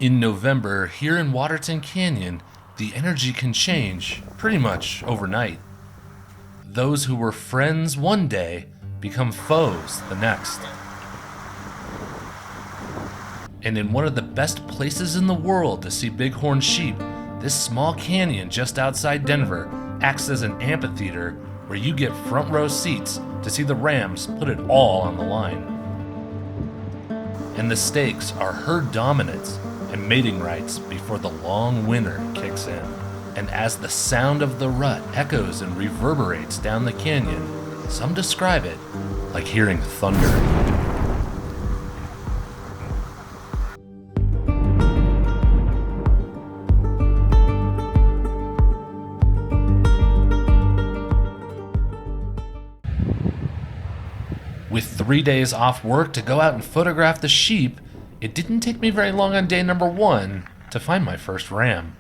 In November, here in Waterton Canyon, the energy can change pretty much overnight. Those who were friends one day become foes the next. And in one of the best places in the world to see bighorn sheep, this small canyon just outside Denver acts as an amphitheater where you get front row seats to see the Rams put it all on the line. And the stakes are herd dominance and mating rights before the long winter kicks in. And as the sound of the rut echoes and reverberates down the canyon, some describe it like hearing thunder. With 3 days off work to go out and photograph the sheep, it didn't take me very long on day number 1 to find my first ram.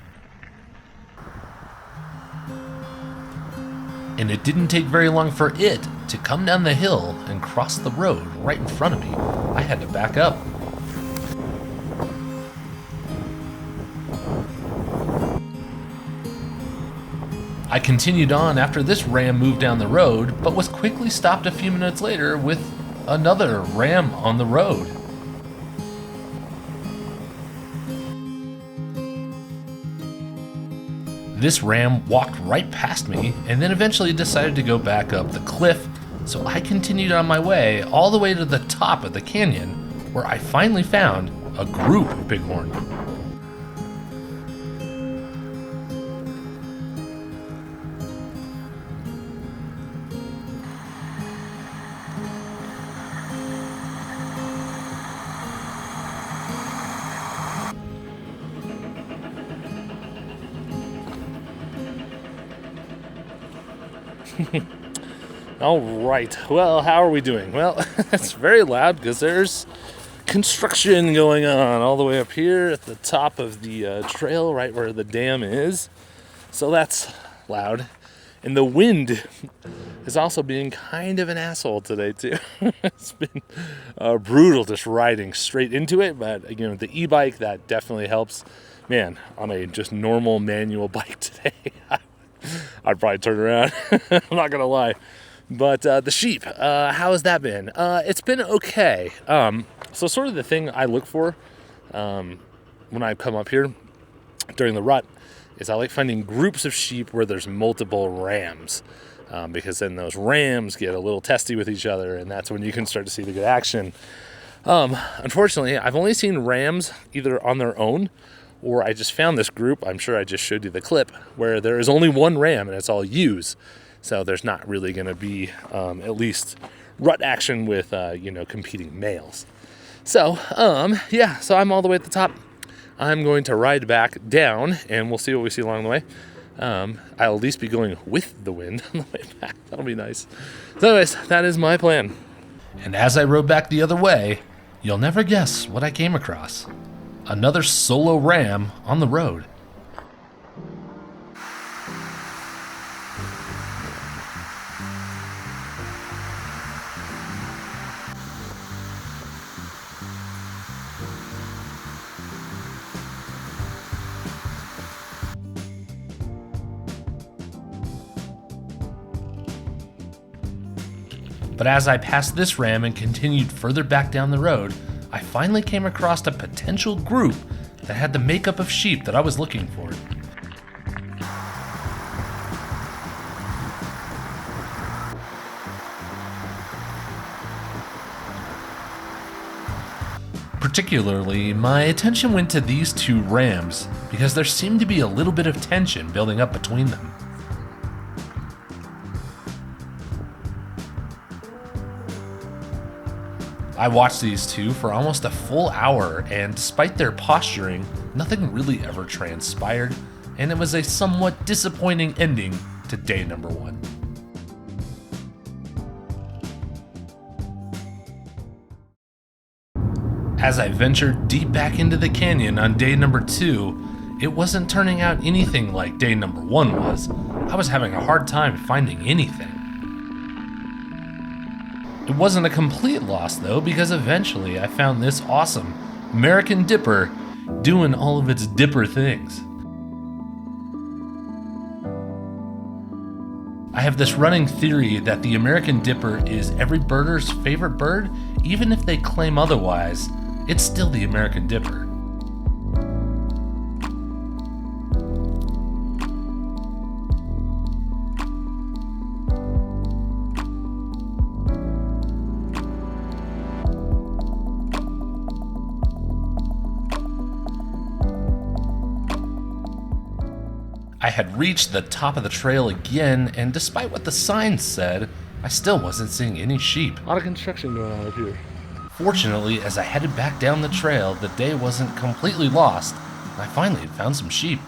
And it didn't take very long for it to come down the hill and cross the road right in front of me. I had to back up. I continued on after this ram moved down the road, but was quickly stopped a few minutes later with another ram on the road. This ram walked right past me and then eventually decided to go back up the cliff, so I continued on my way all the way to the top of the canyon, where I finally found a group of bighorn. All right, well, how are we doing? Well, it's very loud because there's construction going on all the way up here at the top of the trail, right where the dam is. So that's loud. And the wind is also being kind of an asshole today, too. It's been brutal just riding straight into it, but again, with the e-bike, that definitely helps. Man, on a just normal manual bike today, I'd probably turn around. I'm not gonna lie. But the sheep, how has that been? It's been okay. So sort of the thing I look for when I come up here during the rut is I like finding groups of sheep where there's multiple rams, because then those rams get a little testy with each other, and that's when you can start to see the good action. Unfortunately, I've only seen rams either on their own, or I just found this group, I'm sure I just showed you the clip, where there is only one ram and it's all ewes. So there's not really going to be at least rut action with, competing males. So, so I'm all the way at the top. I'm going to ride back down and we'll see what we see along the way. I'll at least be going with the wind on the way back. That'll be nice. So anyways, that is my plan. And as I rode back the other way, you'll never guess what I came across. Another solo ram on the road. But as I passed this ram and continued further back down the road, I finally came across a potential group that had the makeup of sheep that I was looking for. Particularly, my attention went to these two rams because there seemed to be a little bit of tension building up between them. I watched these two for almost a full hour, and despite their posturing, nothing really ever transpired, and it was a somewhat disappointing ending to day number 1. As I ventured deep back into the canyon on day number 2, it wasn't turning out anything like day number 1 was. I was having a hard time finding anything. It wasn't a complete loss though, because eventually I found this awesome American Dipper doing all of its dipper things. I have this running theory that the American dipper is every birder's favorite bird. Even if they claim otherwise, it's still the American dipper. I had reached the top of the trail again, and despite what the signs said, I still wasn't seeing any sheep. A lot of construction going on up here. Fortunately, as I headed back down the trail, the day wasn't completely lost, and I finally had found some sheep.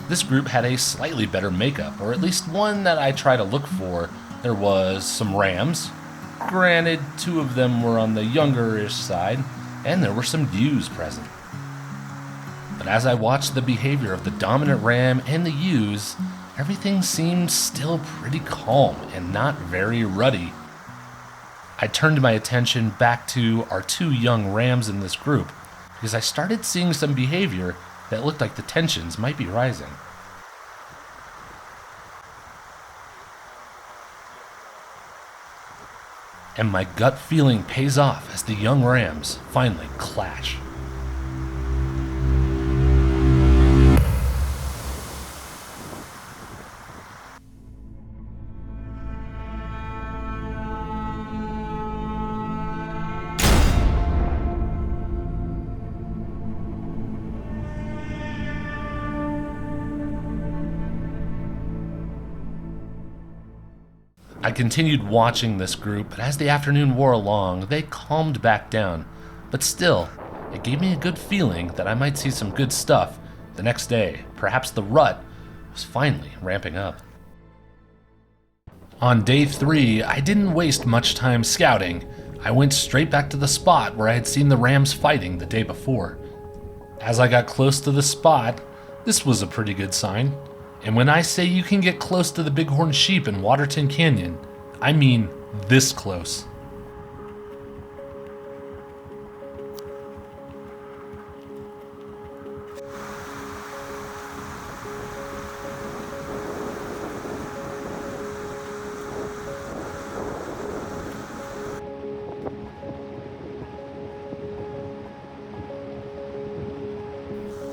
This group had a slightly better makeup, or at least one that I try to look for. There was some rams. Granted, 2 of them were on the younger-ish side, and there were some ewes present. But as I watched the behavior of the dominant ram and the ewes, everything seemed still pretty calm and not very ruddy. I turned my attention back to our 2 young rams in this group, because I started seeing some behavior that looked like the tensions might be rising. And my gut feeling pays off as the young rams finally clash. I continued watching this group, but as the afternoon wore along, they calmed back down. But still, it gave me a good feeling that I might see some good stuff the next day. Perhaps the rut was finally ramping up. On day 3, I didn't waste much time scouting. I went straight back to the spot where I had seen the rams fighting the day before. As I got close to the spot, this was a pretty good sign. And when I say you can get close to the Bighorn sheep in Waterton Canyon, I mean this close.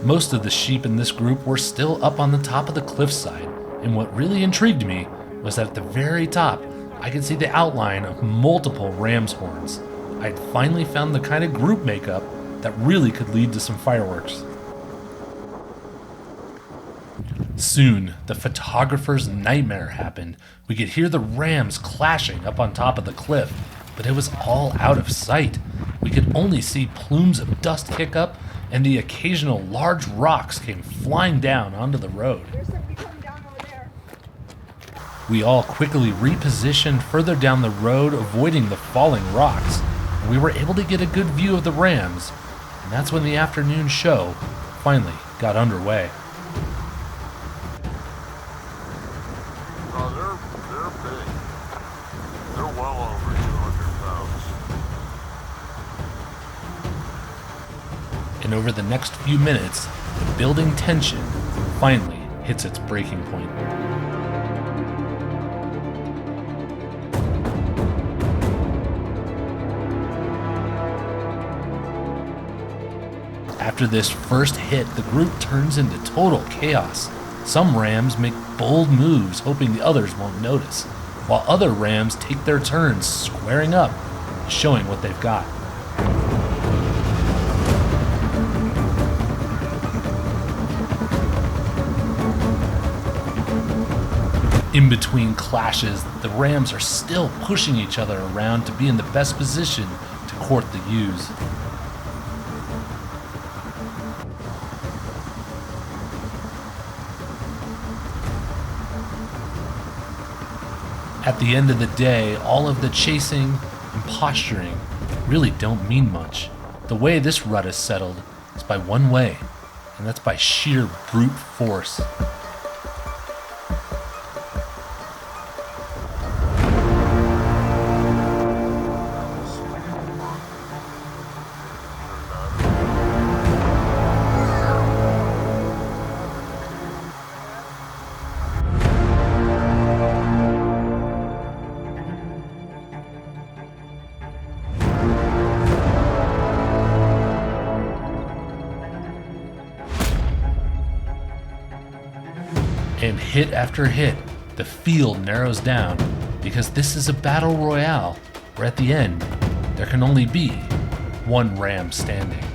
Most of the sheep in this group were still up on the top of the cliffside, and what really intrigued me was that at the very top, I could see the outline of multiple ram's horns. I had finally found the kind of group makeup that really could lead to some fireworks. Soon, the photographer's nightmare happened. We could hear the rams clashing up on top of the cliff, but it was all out of sight. We could only see plumes of dust kick up, and the occasional large rocks came flying down onto the road. There's somebody coming down over there. We all quickly repositioned further down the road, avoiding the falling rocks, and we were able to get a good view of the rams, and that's when the afternoon show finally got underway. They're big. They're well over 200 pounds. And over the next few minutes, the building tension finally hits its breaking point. After this first hit, the group turns into total chaos. Some rams make bold moves, hoping the others won't notice, while other rams take their turns squaring up, showing what they've got. In between clashes, the rams are still pushing each other around to be in the best position to court the ewes. At the end of the day, all of the chasing and posturing really don't mean much. The way this rut is settled is by one way, and that's by sheer brute force. In hit after hit, the field narrows down because this is a battle royale where at the end there can only be one ram standing.